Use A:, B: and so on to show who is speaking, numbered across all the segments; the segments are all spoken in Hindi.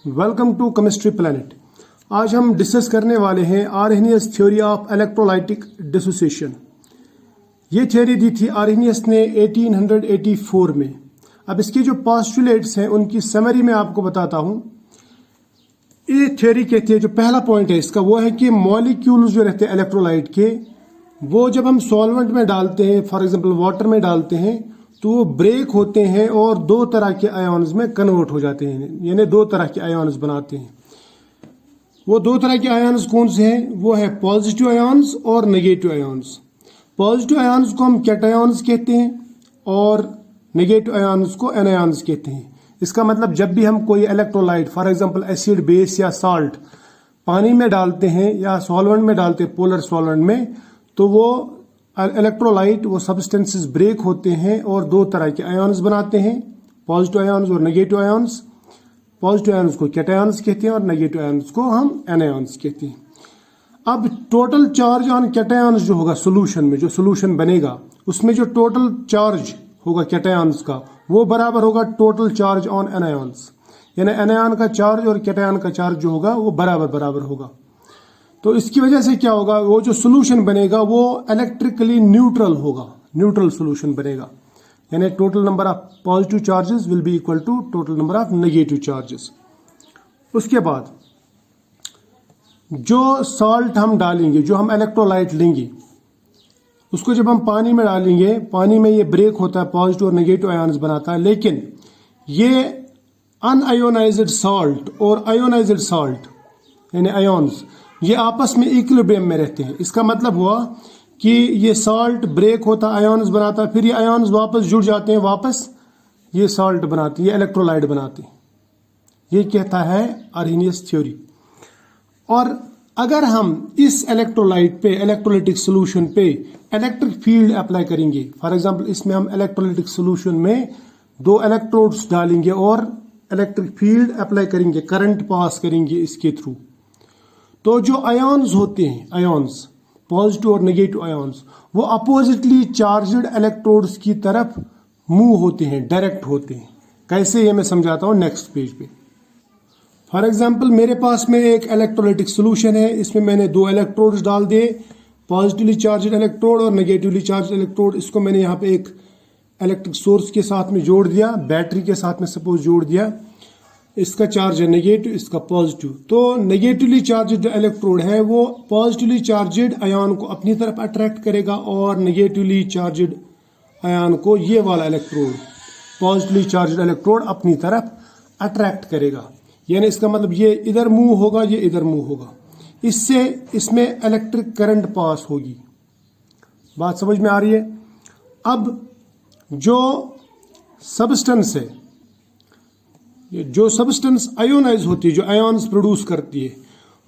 A: Welcome to chemistry planet. आज हम डिस्कस करने वाले हैं Arrhenius theory of electrolytic dissociation. ये थ्योरी दी थी आर्हेनियस ने 1884 में। अब इसकी जो पोस्टुलेट्स हैं उनकी समरी में आपको बताता हूं। ये थ्योरी कहती है, जो पहला पॉइंट है इसका वो है कि मॉलिक्यूल्स जो रहते हैं इलेक्ट्रोलाइट के, वो जब हम सॉल्वेंट में डालते हैं, फॉर एग्जांपल वाटर में डालते हैं, तो वो ब्रेक होते हैं और दो तरह के आयन्स में कन्वर्ट हो जाते हैं, यानी दो तरह के आयन्स बनाते हैं। वो दो तरह के आयन्स कौन से हैं? वो है पॉजिटिव आयन्स और नेगेटिव आयन्स। पॉजिटिव आयन्स को हम कैटायन्स कहते हैं और नेगेटिव आयन्स को एनायन्स कहते हैं। इसका मतलब जब भी हम कोई electrolyte, for example acid, base या साल्ट पानी में डालते हैं या सॉल्वेंट में डालते हैं, पोलर सॉल्वेंट में, तो वो इलेक्ट्रोलाइट, वो सब्सटेंसेस ब्रेक होते हैं और दो तरह के आयन्स बनाते हैं, पॉजिटिव आयन्स और नेगेटिव आयन्स। पॉजिटिव आयन्स को कैटायन्स कहते हैं और नेगेटिव आयन्स को हम एनायन्स कहते हैं। अब टोटल चार्ज ऑन कैटायन्स जो होगा सोल्यूशन में, जो सोल्यूशन बनेगा उसमें जो टोटल चार्ज होगा कैटायन्स का, वो बराबर होगा टोटल चार्ज ऑन एनायन्स। यानी एनायन का चार्ज और कैटायन का चार्ज जो होगा वो बराबर होगा। तो इसकी वजह से क्या होगा, वो जो सोल्यूशन बनेगा वो इलेक्ट्रिकली न्यूट्रल होगा, न्यूट्रल सोल्यूशन बनेगा। यानी total number of positive charges will be equal to total number of negative charges. उसके बाद जो सॉल्ट हम डालेंगे, जो हम इलेक्ट्रोलाइट लेंगे, उसको जब हम पानी में डालेंगे, पानी में ये ब्रेक होता है, पॉजिटिव और नेगेटिव आयन्स बनाता है, लेकिन ये अनआयोनाइज्ड सॉल्ट और आयोनाइज्ड सॉल्ट यानी आयन्स, ये आपस में इक्विलिब्रियम में रहते हैं। इसका मतलब हुआ कि ये सॉल्ट ब्रेक होता, आयन्स बनाता, फिर ये आयन्स वापस जुड़ जाते हैं, वापस ये सॉल्ट बनाते, ये इलेक्ट्रोलाइट बनाते। ये कहता है आर्हेनियस थ्योरी। और अगर हम इस इलेक्ट्रोलाइट पे, इलेक्ट्रोलाइटिक सोल्यूशन पे इलेक्ट्रिक फील्ड अप्लाई करेंगे, फॉर एग्जांपल इसमें हम इलेक्ट्रोलाइटिक सोल्यूशन में दो इलेक्ट्रोड्स डालेंगे और इलेक्ट्रिक फील्ड अप्लाई करेंगे, करंट पास करेंगे इसके थ्रू, तो जो आयन्स होते हैं, आयन्स पॉजिटिव और नेगेटिव आयन्स, वो अपोजिटली चार्जड इलेक्ट्रोड्स की तरफ मूव होते हैं, डायरेक्ट होते हैं। कैसे, ये मैं समझाता हूं नेक्स्ट पेज पे। फॉर एग्जांपल मेरे पास में एक इलेक्ट्रोलाइटिक सोल्यूशन है, इसमें मैंने दो इलेक्ट्रोड्स डाल दिए, पॉजिटिवली चार्जड इलेक्ट्रोड और नेगेटिवली चार्जड इलेक्ट्रोड। इसको मैंने यहाँ पे एक इलेक्ट्रिक सोर्स के साथ में जोड़ दिया, बैटरी के साथ में सपोज जोड़ दिया। इसका चार्ज है नेगेटिव, इसका पॉजिटिव। तो नेगेटिवली चार्जड इलेक्ट्रोड है वो पॉजिटिवली चार्जड आयन को अपनी तरफ अट्रैक्ट करेगा और नेगेटिवली चार्जड आयन को ये वाला इलेक्ट्रोड, पॉजिटिवली चार्जड इलेक्ट्रोड अपनी तरफ अट्रैक्ट करेगा। यानी इसका मतलब ये इधर मूव होगा, ये इधर मूव होगा, इससे इसमें इलेक्ट्रिक करंट पास होगी। बात समझ में आ रही है? अब जो सब्सटेंस है, जो सब्सटेंस आयोनाइज होती है, जो आयन्स प्रोड्यूस करती है,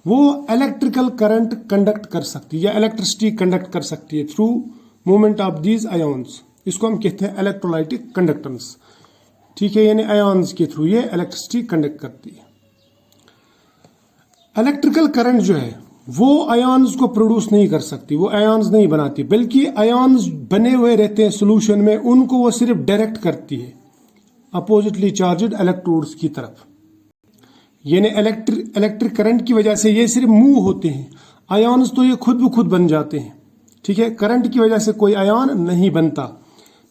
A: वो इलेक्ट्रिकल करंट कंडक्ट कर सकती है या इलेक्ट्रिसिटी कंडक्ट कर सकती है through movement of these ions. इसको हम कहते हैं इलेक्ट्रोलाइटिक कंडक्टेंस। ठीक है, यानी आयन्स के थ्रू ये इलेक्ट्रिसिटी कंडक्ट करती है। इलेक्ट्रिकल करंट जो है वो आयन्स को प्रोड्यूस नहीं कर सकती, वो आयन्स नहीं बनाती, बल्कि आयन्स बने हुए रहते हैं सोल्यूशन में, उनको वो सिर्फ डायरेक्ट करती है अपोजिटली चार्जड इलेक्ट्रोड्स की तरफ। यानी इलेक्ट्रिक करंट की वजह से ये सिर्फ मूव होते हैं, आयन्स तो ये खुद ब खुद बन जाते हैं। ठीक है, करंट की वजह से कोई आयन नहीं बनता।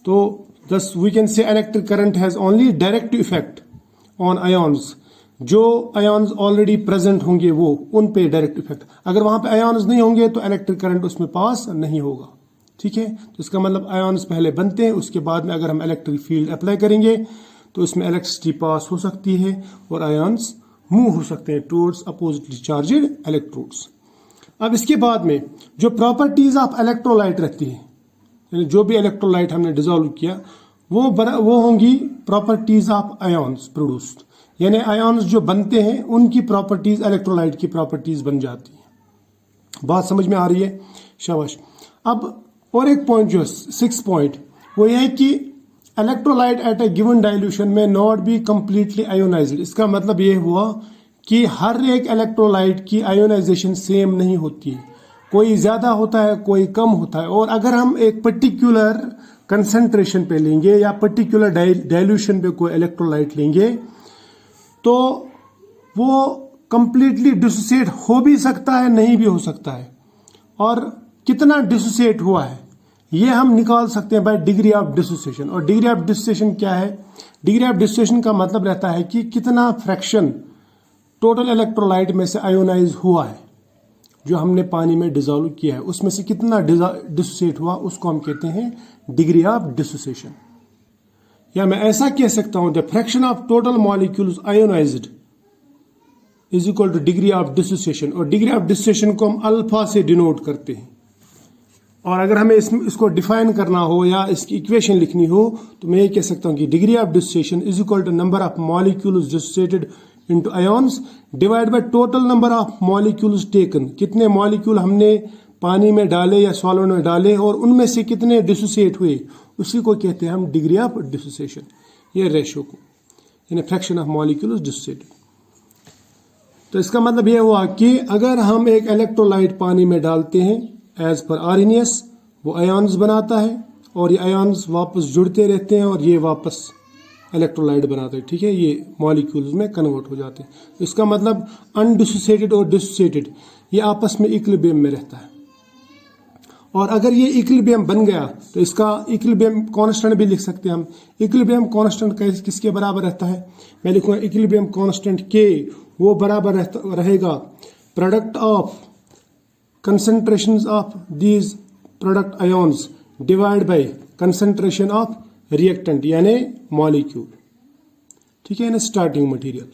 A: तो thus we can say electric current has only direct effect on ions. जो आयन्स ऑलरेडी प्रेजेंट होंगे वो उन पे डायरेक्ट इफेक्ट, अगर वहां पे आयन्स नहीं होंगे तो इलेक्ट्रिक करंट उसमें पास नहीं होगा। ठीक है, तो इसका मतलब आयन्स पहले बनते हैं, उसके बाद में अगर हम इलेक्ट्रिक फील्ड अप्लाई करेंगे तो इसमें इलेक्ट्रिसिटी पास हो सकती है और आयन्स मूव हो सकते हैं टुवर्ड्स अपोजिटली चार्जड इलेक्ट्रोड्स। अब इसके बाद में जो प्रॉपर्टीज ऑफ इलेक्ट्रोलाइट रहती है, यानी जो भी इलेक्ट्रोलाइट हमने डिसॉल्व किया वो होंगी प्रॉपर्टीज ऑफ आयन्स प्रोड्यूस्ड। यानी आयन्स जो बनते हैं उनकी प्रॉपर्टीज इलेक्ट्रोलाइट की प्रॉपर्टीज बन जाती है। बात समझ में आ रही है? शाबाश। अब और एक पॉइंट जो 6 पॉइंट, वो यह है कि इलेक्ट्रोलाइट एट ए गिवन डाइल्यूशन में नॉट बी कंप्लीटली आयोनाइज्ड। इसका मतलब ये हुआ कि हर एक इलेक्ट्रोलाइट की आयोनाइजेशन सेम नहीं होती है, कोई ज्यादा होता है, कोई कम होता है। और अगर हम एक पर्टिकुलर कंसंट्रेशन पे लेंगे या पर्टिकुलर डाइल्यूशन पे कोई इलेक्ट्रोलाइट लेंगे, तो वो कंप्लीटली डिसोसिएट हो भी सकता है, नहीं भी हो सकता है, और कितना डिसोसिएट हुआ है ये हम निकाल सकते हैं बाय डिग्री ऑफ डिसोसिएशन। और डिग्री ऑफ डिसोसिएशन क्या है? डिग्री ऑफ डिसोसिएशन का मतलब रहता है कि कितना फ्रैक्शन टोटल इलेक्ट्रोलाइट में से आयोनाइज हुआ है, जो हमने पानी में डिजोल्व किया है उसमें से कितना डिसोसिएट हुआ, उसको हम कहते हैं डिग्री ऑफ डिसोसिएशन। या मैं ऐसा कह सकता हूं, the fraction of total molecules ionised is equal two degree of dissociation. और डिग्री ऑफ डिसोसिएशन को हम अल्फा से डिनोट करते हैं। और अगर हमें इसको डिफाइन करना हो या इसकी इक्वेशन लिखनी हो तो मैं ये कह सकता हूं कि degree of dissociation is equal to number of molecules dissociated into ions divide by total number of molecules taken. कितने मॉलिक्यूल हमने पानी में डाले या सॉल्वेंट में डाले और उनमें से कितने डिसोसिएट हुए, उसी को कहते हैं हम डिग्री ऑफ डिसोसिएशन, ये रेशियो को, यानी फ्रैक्शन ऑफ मॉलिक्यूल्स डिसोसिएटेड। तो इसका मतलब यह हुआ कि अगर हम एक इलेक्ट्रोलाइट पानी में डालते हैं एज पर आर्हेनियस, वो आयन्स बनाता है और ये आयन्स वापस जुड़ते रहते हैं और ये वापस इलेक्ट्रोलाइट बनाते हैं, ठीक है, ये मॉलिक्यूल्स में कन्वर्ट हो जाते हैं। तो इसका मतलब अनडिसोसिएटेड और डिसोसिएटेड ये आपस में इक्विलिब्रियम में रहता है। और अगर ये इक्विलिब्रियम बन गया तो इसका इक्विलिब्रियम कांस्टेंट भी लिख सकते हैं हम। इक्विलिब्रियम कांस्टेंट किसके बराबर रहता है? मैं लिखूंगा इक्विलिब्रियम कांस्टेंट के, वो बराबर रहेगा product of concentrations of these product ions divide by concentration of reactant यानी मॉलिक्यूल, ठीक है, यानी स्टार्टिंग मटेरियल।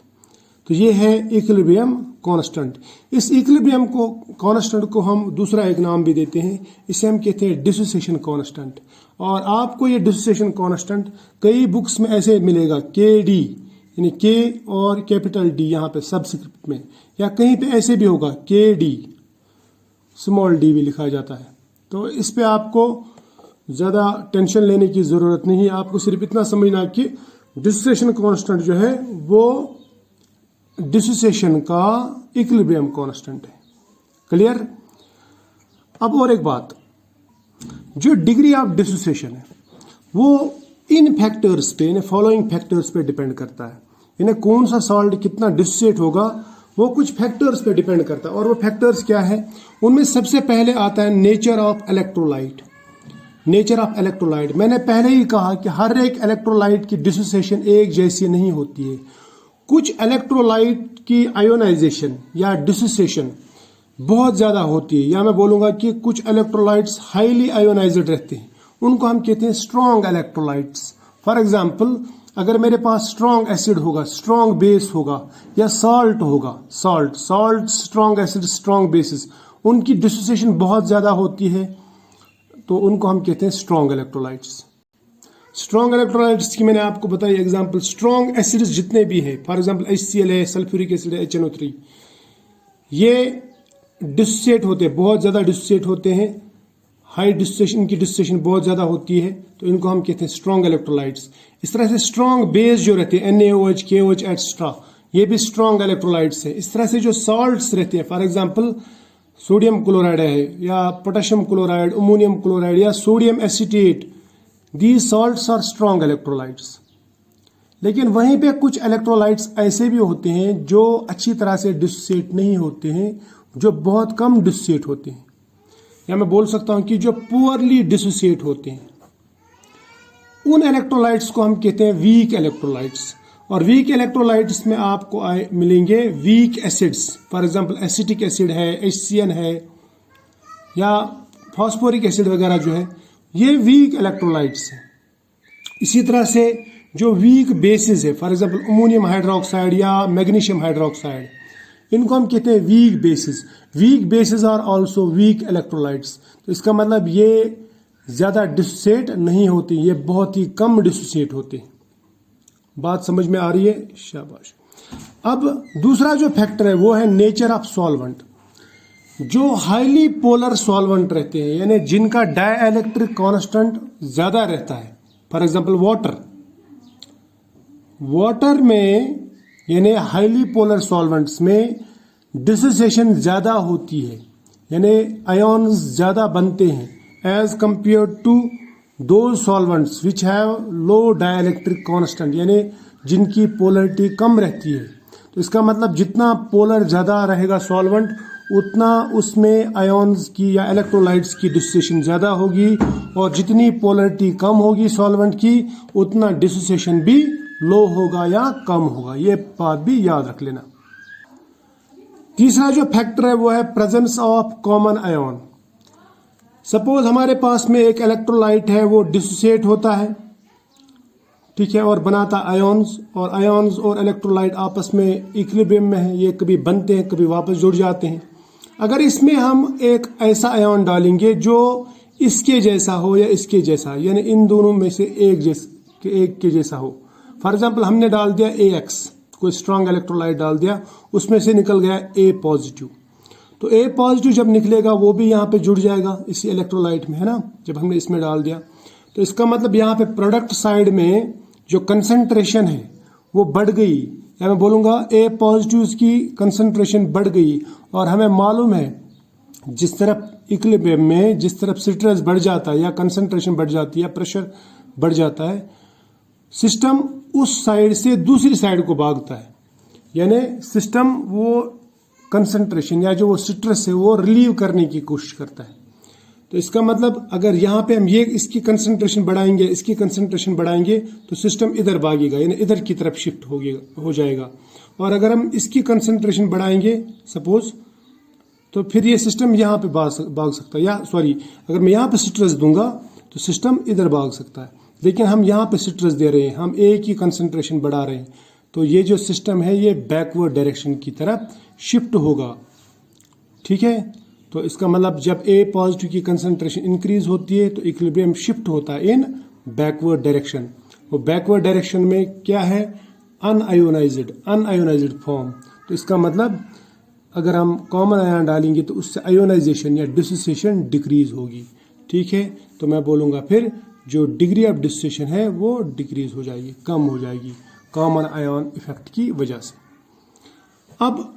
A: तो ये है इक्विलिब्रियम कांस्टेंट। इस इक्विलिब्रियम को कांस्टेंट को हम दूसरा एक नाम भी देते हैं, इसे हम कहते हैं डिसोसिएशन कांस्टेंट। और आपको ये डिसोसिएशन कांस्टेंट कई बुक्स में ऐसे मिलेगा, के डी यानी के और कैपिटल डी यहाँ पे सबस्क्रिप्ट में, या कहीं पे ऐसे भी होगा के डी स्मॉल डी भी लिखा जाता है। तो इस पे आपको ज्यादा टेंशन लेने की जरूरत नहीं है, आपको सिर्फ इतना समझना कि डिसोसिएशन कांस्टेंट जो है वो डिसोसिएशन का इक्विलिब्रियम कांस्टेंट है। क्लियर? अब और एक बात, जो डिग्री ऑफ डिसोसिएशन है वो इन फैक्टर्स पे, यानी फॉलोइंग फैक्टर्स पे डिपेंड करता है। यानी कौन सा सॉल्ट कितना डिसोसिएट होगा वो कुछ फैक्टर्स पे डिपेंड करता है। और वो फैक्टर्स क्या है? उनमें सबसे पहले आता है nature of electrolyte. Nature of electrolyte, मैंने पहले ही कहा कि हर एक इलेक्ट्रोलाइट की डिसोसिएशन एक जैसी नहीं होती है। कुछ इलेक्ट्रोलाइट की आयोनाइजेशन या डिसोसिएशन बहुत ज्यादा होती है, या मैं बोलूंगा कि कुछ इलेक्ट्रोलाइट्स हाईली आयोनाइज्ड रहते हैं, उनको हम कहते हैं स्ट्रॉन्ग इलेक्ट्रोलाइट्स। फॉर एग्जाम्पल, अगर मेरे पास स्ट्रॉन्ग एसिड होगा, स्ट्रॉन्ग बेस होगा, या सॉल्ट होगा, salt strong acid strong bases, उनकी डिसोसिएशन बहुत ज्यादा होती है, तो उनको हम कहते हैं स्ट्रॉन्ग इलेक्ट्रोलाइट्स। स्ट्रॉन्ग इलेक्ट्रोलाइट्स की मैंने आपको बताई एग्जांपल, स्ट्रॉन्ग एसिड्स जितने भी है, फॉर एग्जांपल HCl है, सल्फ्यूरिक एसिड है, HNO3, ये डिसोसिएट होते हैं, बहुत ज्यादा डिसोसिएट होते हैं, हाई डिसोसिएशन की डिसोसिएशन बहुत ज्यादा होती है, तो इनको हम कहते हैं स्ट्रॉन्ग इलेक्ट्रोलाइट्स। इस तरह से स्ट्रॉन्ग बेस जो रहते हैं NaOH, KOH एक्स्ट्रा, ये भी स्ट्रॉन्ग इलेक्ट्रोलाइट्स है। इस तरह से जो सॉल्ट्स रहते हैं, फॉर एग्जाम्पल सोडियम क्लोराइड है, या पोटेशियम क्लोराइड, अमोनियम क्लोराइड, या sodium acetate, these salts are strong electrolytes. लेकिन वहीं पे कुछ इलेक्ट्रोलाइट्स ऐसे भी होते हैं जो अच्छी तरह से डिसोसिएट नहीं होते हैं, जो बहुत कम डिसोसिएट होते हैं, या मैं बोल सकता हूं कि जो पुअरली डिसोसिएट होते हैं। उन इलेक्ट्रोलाइट्स को हम कहते हैं वीक इलेक्ट्रोलाइट्स। और वीक इलेक्ट्रोलाइट्स में आपको मिलेंगे weak acids, for example acetic acid है, HCN है, या फॉस्फोरिक एसिड वगैरह जो है, ये वीक इलेक्ट्रोलाइट्स हैं। इसी तरह से जो वीक बेसिस है, फॉर एग्जांपल अमोनियम हाइड्रोक्साइड या मैग्नीशियम हाइड्रोक्साइड, इनको हम कहते हैं weak bases. Weak bases are also weak electrolytes. तो इसका मतलब ये ज्यादा डिसोसिएट नहीं होते, ये बहुत ही कम डिसोसिएट होते हैं। बात समझ में आ रही है? शाबाश। अब दूसरा जो फैक्टर है वो है नेचर ऑफ सॉल्वेंट। जो हाईली पोलर सॉल्वेंट रहते हैं, यानी जिनका डाइइलेक्ट्रिक कांस्टेंट ज्यादा रहता है, फॉर एग्जांपल वाटर में, यानी हाईली पोलर सॉल्वेंट्स में डिसोसिएशन ज्यादा होती है, यानी आयन्स ज्यादा बनते हैं एज कंपेयर टू दो solvents which have low dielectric constant, यानी जिनकी पोलरिटी कम रहती है। तो इसका मतलब जितना पोलर ज़्यादा रहेगा सॉल्वेंट, उतना उसमें आयॉन्स की या इलेक्ट्रोलाइट्स की डिसोसिएशन ज़्यादा होगी, और जितनी पोलरिटी कम होगी सॉल्वेंट की, उतना डिसोसिएशन भी लो होगा या कम होगा। ये बात भी याद रख लेना। तीसरा जो फैक्टर है वो है presence of common ion. Suppose हमारे पास में एक इलेक्ट्रोलाइट है, वो डिसोसिएट होता है, ठीक है, और बनाता आयॉन्स, और आयॉन्स और इलेक्ट्रोलाइट आपस में इक्विलिब्रियम में है, ये कभी बनते हैं कभी वापस जुड़ जाते हैं। अगर इसमें हम एक ऐसा आयन डालेंगे जो इसके जैसा हो या इसके जैसा, यानी इन दोनों में से एक के जैसा हो, फॉर एग्जाम्पल हमने डाल दिया AX, कोई स्ट्रांग इलेक्ट्रोलाइट डाल दिया, उसमें से निकल गया A पॉजिटिव, तो A पॉजिटिव जब निकलेगा वो भी यहाँ पे जुड़ जाएगा इसी इलेक्ट्रोलाइट में, है ना, जब हमने इसमें डाल दिया। तो इसका मतलब यहाँ पे प्रोडक्ट साइड में जो कंसंट्रेशन है वो बढ़ गई, या मैं बोलूँगा A पॉजिटिव की कंसंट्रेशन बढ़ गई। और हमें मालूम है जिस तरफ इक्विलिब्रियम में जिस तरफ स्ट्रेस बढ़ जाता है या कंसंट्रेशन बढ़ जाती है या प्रेशर बढ़ जाता है, सिस्टम उस साइड से दूसरी साइड को भागता है, यानी सिस्टम वो कंसंट्रेशन या जो वो स्ट्रेस है वो रिलीव करने की कोशिश करता है। तो इसका मतलब अगर यहाँ पे हम ये इसकी कंसंट्रेशन बढ़ाएंगे, इसकी कंसंट्रेशन बढ़ाएंगे, तो सिस्टम इधर भागेगा, यानी इधर की तरफ शिफ्ट हो जाएगा। और अगर हम इसकी कंसंट्रेशन बढ़ाएंगे सपोज, तो फिर ये सिस्टम यहाँ पे भाग सकता है, या सॉरी, अगर मैं यहाँ पे स्ट्रेस दूंगा तो सिस्टम इधर भाग सकता है। लेकिन हम यहाँ पे स्ट्रेस दे रहे हैं, हम A की कंसंट्रेशन बढ़ा रहे हैं, तो ये जो सिस्टम है ये बैकवर्ड डायरेक्शन की तरफ शिफ्ट होगा, ठीक है। तो इसका मतलब जब A पॉजिटिव की कंसंट्रेशन इंक्रीज होती है तो इक्विलिब्रियम शिफ्ट होता है इन बैकवर्ड डायरेक्शन। वो बैकवर्ड डायरेक्शन में क्या है, अनआयोनाइज्ड फॉर्म। तो इसका मतलब अगर हम कॉमन आयन डालेंगे तो उससे आयोनाइजेशन या डिसोसिएशन डिक्रीज होगी, ठीक है। तो मैं बोलूँगा फिर जो डिग्री ऑफ डिसोसिएशन है वो डिक्रीज हो जाएगी, कम हो जाएगी कॉमन आयन इफेक्ट की वजह से। अब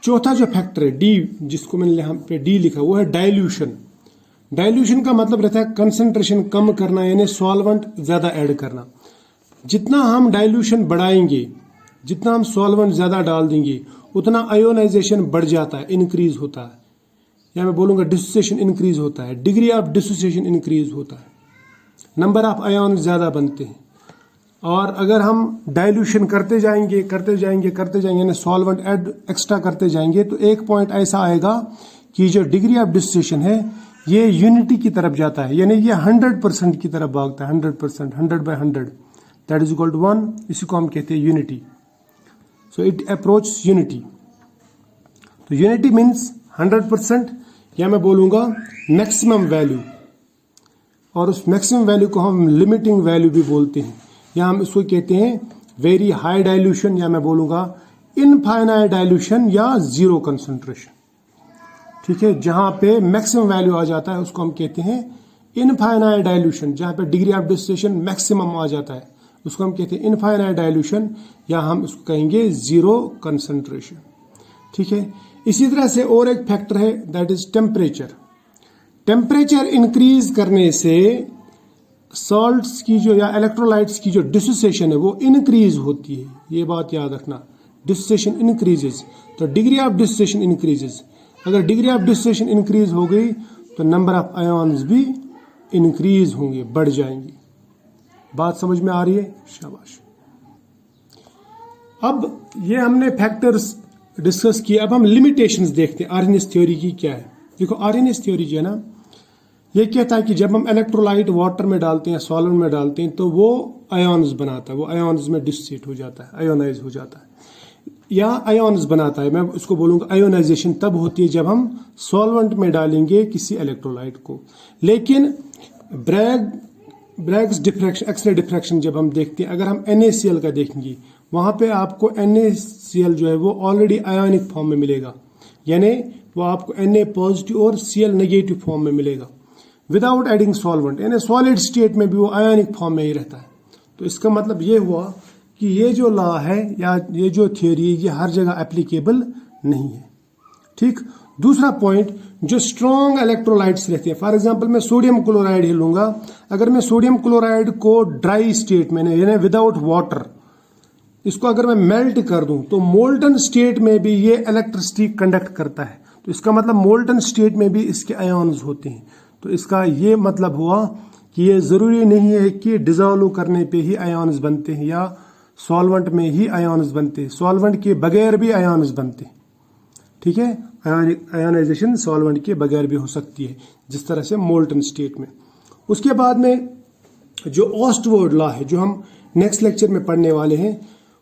A: चौथा जो फैक्टर है D, जिसको मैंने यहाँ पे D लिखा, वो है डाइल्यूशन। डाइल्यूशन का मतलब रहता है कंसंट्रेशन कम करना, यानी सॉल्वेंट ज्यादा ऐड करना। जितना हम डाइल्यूशन बढ़ाएंगे, जितना हम सॉल्वेंट ज्यादा डाल देंगे, उतना आयोनाइजेशन बढ़ जाता है, इंक्रीज होता है, या मैं बोलूँगा डिसोसिएशन इंक्रीज होता है, डिग्री ऑफ डिसोसिएशन इंक्रीज होता है, नंबर ऑफ आयन ज्यादा बनते हैं। और अगर हम डाइल्यूशन करते जाएंगे यानी सॉल्वेंट ऐड एक्स्ट्रा करते जाएंगे, तो एक पॉइंट ऐसा आएगा कि जो डिग्री ऑफ डिसोसिएशन है ये यूनिटी की तरफ जाता है, यानी ये 100% की तरफ भागता है, 100%, 100/100 दैट इज इक्वल टू 1। इसी को हम कहते हैं unity. So it approach unity. तो यूनिटी मीन्स 100%, या मैं बोलूँगा मैक्सिमम वैल्यू, और उस मैक्सिमम वैल्यू को हम लिमिटिंग वैल्यू भी बोलते हैं, या हम इसको कहते हैं वेरी हाई डाइल्यूशन, या मैं बोलूँगा इनफाइनाइट डाइल्यूशन या जीरो कंसंट्रेशन, ठीक है। जहाँ पे मैक्सिमम वैल्यू आ जाता है उसको हम कहते हैं इनफाइनाइट डाइल्यूशन। जहाँ पे डिग्री ऑफ डिसोसिएशन मैक्सिमम आ जाता है उसको हम कहते हैं इनफाइनाइट डाइल्यूशन, या हम उसको कहेंगे जीरो कंसंट्रेशन, ठीक है। इसी तरह से और एक फैक्टर है that is temperature. Temperature increase करने से सॉल्ट्स की जो या इलेक्ट्रोलाइट्स की जो डिसोसिएशन है वो इंक्रीज होती है, ये बात याद रखना, डिसोसिएशन इंक्रीजेस, तो डिग्री ऑफ डिसोसिएशन इंक्रीजेस। अगर डिग्री ऑफ डिसोसिएशन इंक्रीज हो गई तो नंबर ऑफ आयन्स भी इंक्रीज होंगे, बढ़ जाएंगे। बात समझ में आ रही है? शाबाश। अब ये हमने फैक्टर्स डिस्कस किए, अब हम लिमिटेशंस देखते हैं आर्हेनियस थ्योरी की क्या है। देखो आर्हेनियस थ्योरी जो है ना, ये कहता है कि जब हम इलेक्ट्रोलाइट वाटर में डालते हैं, सॉल्वेंट में डालते हैं, तो वो आयन्स बनाता है, वो आयन्स में डिसोसिएट हो जाता है, आयोनाइज हो जाता है या आयन्स बनाता है। मैं उसको बोलूँगा आयोनाइजेशन तब होती है जब हम सॉल्वेंट में डालेंगे किसी इलेक्ट्रोलाइट को। लेकिन ब्रैग्स डिफ्रैक्शन, एक्सरे डिफ्रैक्शन जब हम देखते हैं, अगर हम NaCl का देखेंगे, वहाँ पे आपको NaCl जो है वो ऑलरेडी आयोनिक फॉर्म में मिलेगा, यानी वो आपको Na पॉजिटिव और Cl नेगेटिव फॉर्म में मिलेगा विदाउट एडिंग सॉल्वेंट, यानी सॉलिड स्टेट में भी वो आयोनिक फॉर्म में ही रहता है। तो इसका मतलब ये हुआ कि ये जो लॉ है या ये जो थ्योरी है ये हर जगह एप्लीकेबल नहीं है, ठीक। दूसरा पॉइंट, जो स्ट्रॉन्ग इलेक्ट्रोलाइट्स रहते हैं, फॉर एग्जांपल मैं सोडियम क्लोराइड ही लूंगा। अगर मैं सोडियम क्लोराइड को ड्राई स्टेट में यानी विदाउट वाटर इसको अगर मैं मेल्ट कर दूं तो मोल्टन स्टेट में भी ये इलेक्ट्रिसिटी कंडक्ट करता है। तो इसका मतलब मोल्टन स्टेट में भी इसके आयन्स होते हैं। तो इसका ये मतलब हुआ कि ये ज़रूरी नहीं है कि डिजोल्व करने पे ही आयन्स बनते हैं या सॉल्वेंट में ही आयन्स बनते हैं, सॉल्वेंट के बगैर भी आयन्स बनते हैं। ठीक है, आयनाइजेशन सॉल्वेंट के बगैर भी हो सकती है, जिस तरह से मोल्टन स्टेट में। उसके बाद में जो ऑस्टवर्ड लॉ है, जो हम नेक्स्ट लेक्चर में पढ़ने वाले हैं,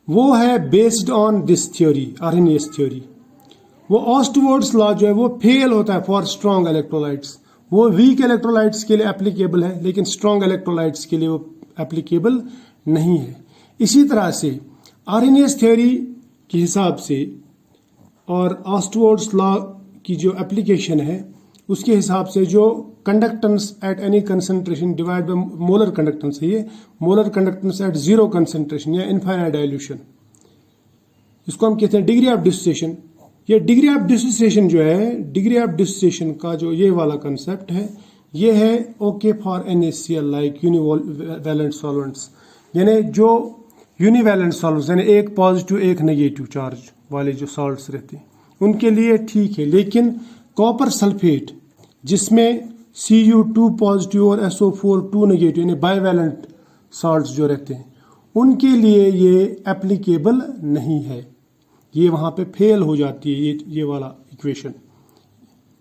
A: वो है based on this theory, Arrhenius theory. वो ऑस्टवर्ड्स लॉ जो है वो फेल होता है फॉर स्ट्रॉन्ग इलेक्ट्रोलाइट्स। वो वीक इलेक्ट्रोलाइट्स के लिए एप्लीकेबल है, लेकिन स्ट्रॉन्ग इलेक्ट्रोलाइट्स के लिए वो एप्लीकेबल नहीं है। इसी तरह से आर्हेनियस थ्योरी के हिसाब से और ऑस्टवर्ड्स लॉ की जो एप्लीकेशन है उसके हिसाब से जो conductance at any concentration divide by molar conductance है, ये molar conductance at zero concentration या इनफाइनाइट डाइल्यूशन, इसको हम कहते हैं डिग्री ऑफ डिसोसिएशन। ये डिग्री ऑफ डिसोसिएशन जो है, डिग्री ऑफ डिसोसिएशन का जो ये वाला कंसेप्ट है, ये है okay for NaCl like यूनिवैलेंट solvents, यानी जो यूनिवैलेंट सॉल्वेंट्स यानी एक पॉजिटिव एक नेगेटिव चार्ज वाले जो सॉल्ट्स रहते हैं उनके लिए ठीक है। लेकिन कॉपर सल्फेट जिसमें Cu2 पॉजिटिव और SO4 2 नेगेटिव यानी बाइवैलेंट सॉल्ट्स जो रहते हैं उनके लिए ये एप्लीकेबल नहीं है, ये वहां पे फेल हो जाती है ये वाला इक्वेशन।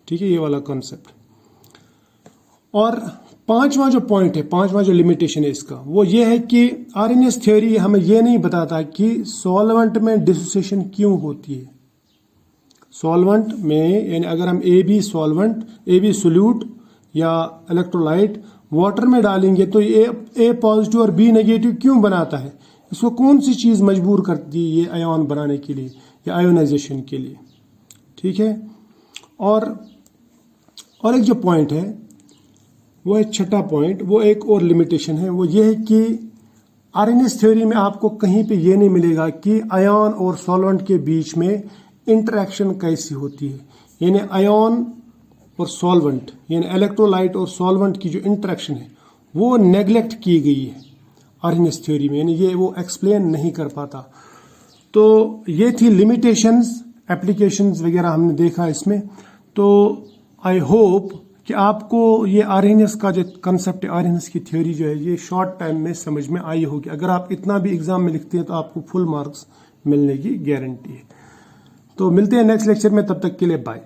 A: ठीक है, ये वाला कॉन्सेप्ट। और पांचवा जो पॉइंट है, पांचवा जो लिमिटेशन है इसका, वो ये है कि आर्हेनियस थ्योरी हमें ये नहीं बताता कि सॉल्वेंट में डिसोसिएशन क्यों होती है। सॉल्वेंट में यानी अगर हम सॉल्वेंट AB सोल्यूट या इलेक्ट्रोलाइट वाटर में डालेंगे तो ए पॉजिटिव और B नेगेटिव क्यों बनाता है, इसको कौन सी चीज मजबूर करती है ये आयन बनाने के लिए या आयोनाइजेशन के लिए। ठीक है, और एक जो पॉइंट है वो है छठा पॉइंट, वो एक और लिमिटेशन है, वो ये है कि आर्हेनियस थ्योरी में आपको कहीं पे ये नहीं मिलेगा कि आयन और सॉल्वेंट के बीच में इंटरेक्शन कैसी होती है, यानी आयन और सॉल्वेंट यानी इलेक्ट्रोलाइट और सॉल्वेंट की जो इंटरेक्शन है वो नेग्लेक्ट की गई है आर्हेनियस थ्योरी में, यानी ये वो एक्सप्लेन नहीं कर पाता। तो ये थी लिमिटेशंस, एप्लीकेशंस वगैरह हमने देखा इसमें। तो आई होप कि आपको ये आर्हेनियस का जो कंसेप्ट है, आर्हेनियस की थ्योरी जो है, ये शॉर्ट टाइम में समझ में आई होगी। अगर आप इतना भी एग्जाम में लिखते हैं तो आपको फुल मार्क्स मिलने की गारंटी है। तो मिलते हैं नेक्स्ट लेक्चर में, तब तक के लिए बाय।